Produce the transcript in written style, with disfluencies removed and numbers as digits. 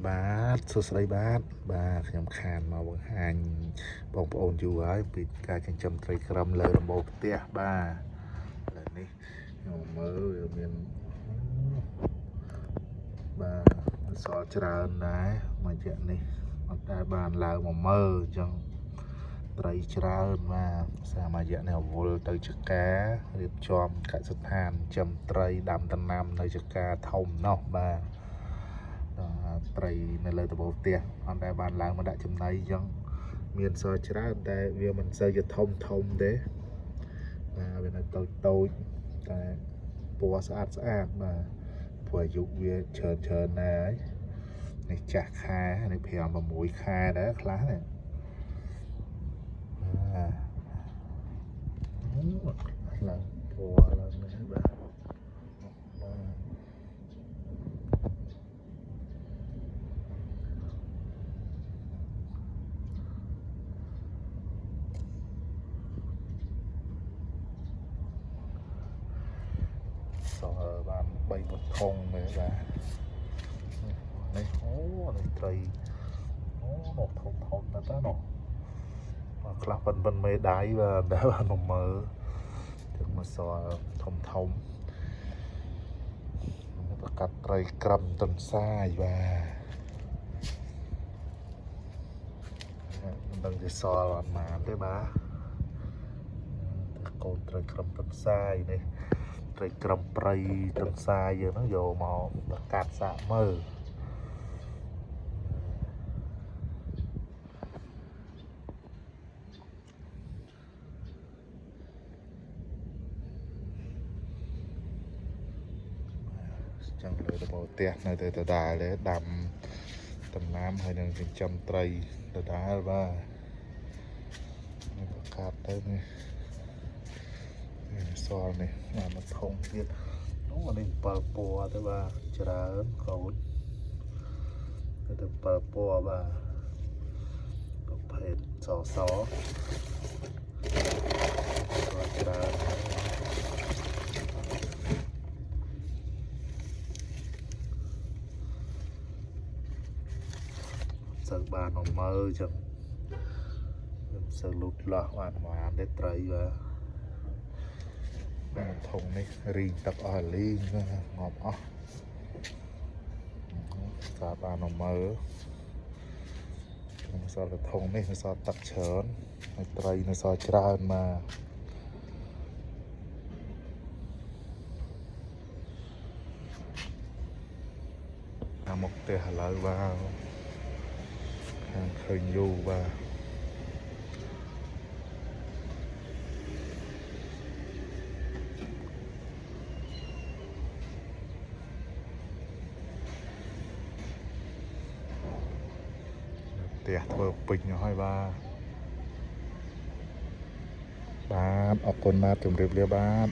បាទសួស្តីបាទខ្ញុំខានមកបង្ហាញបងប្អូនយូរហើយពីការចិញ្ចឹមត្រីក្រឹមលើដំបូលផ្ទះបាទឥឡូវនេះខ្ញុំមើលវាមានបាទសល់ច្រើនដែរមួយរយៈនេះអត់ដែលបានឡើងមកមើលអញ្ចឹងត្រីច្រើនបាទសាមរយៈនេះអវល់ទៅចការរៀបចំកសិដ្ឋានចិញ្ចឹមត្រីដាំដំណាំនៅចការធំណោះបាទត្រីនៅលើដំបូលផ្ទះអត់ដែលបានឡើងមកដាក់ចំណីអញ្ចឹងមានសល់ច្រើនតែវាមិនសូវជាធំទេបាទវានៅតូចតែពណ៌ស្អាតបាទព្រោះអាយុវាច្រើនណាស់ហើយនេះចាស់ខែនេះ5 6 ខែដែរខ្លះនេះឡើងពណ៌ឡើងនេះបាទសល់បាន3 ធុងទេបាទនេះនេះត្រីនោះធំណាស់តើនោះខ្លះប៉ុនមេដៃបាទដែលបានមកមើលទឹកមកសល់ធំប្រកាត់ត្រីក្រឹមទន្សាយបាទមិនដឹងជាសល់អត់បានទេបាទកូនត្រីក្រឹមទន្សាយនេះត្រីក្រឹមព្រៃទន្សាយយើងហ្នឹងយកមកប្រកាត់សាកមើលចឹងលើដំបូលផ្ទះនៅតែដដែលទេដាំដំណាំហើយនឹងចិញ្ចឹមត្រីដដែលបាទនេះប្រកាសទៅនេះសល់នេះបានមកធំទៀតអូនេះ7 ពណ៌ទៅបាទច្រើនកូនទៅ7 ពណ៌បាទប្រភេទសច្រើនសូវបានមកមើលចឹងមិនសូវលូតលាស់បានទេត្រីបាទធំនេះរីងទឹកអស់លីងងាប់អស់សាបានមកមើលសល់តែធំនេះសល់ទឹកច្រើនហើយត្រីនៅសល់ច្រើនមកមកផ្ទះឥឡូវបាទខាងឃើញយូរបាទផ្ទះធ្វើពេញហើយបាទអរគុណបាទជម្រាបលាបាទ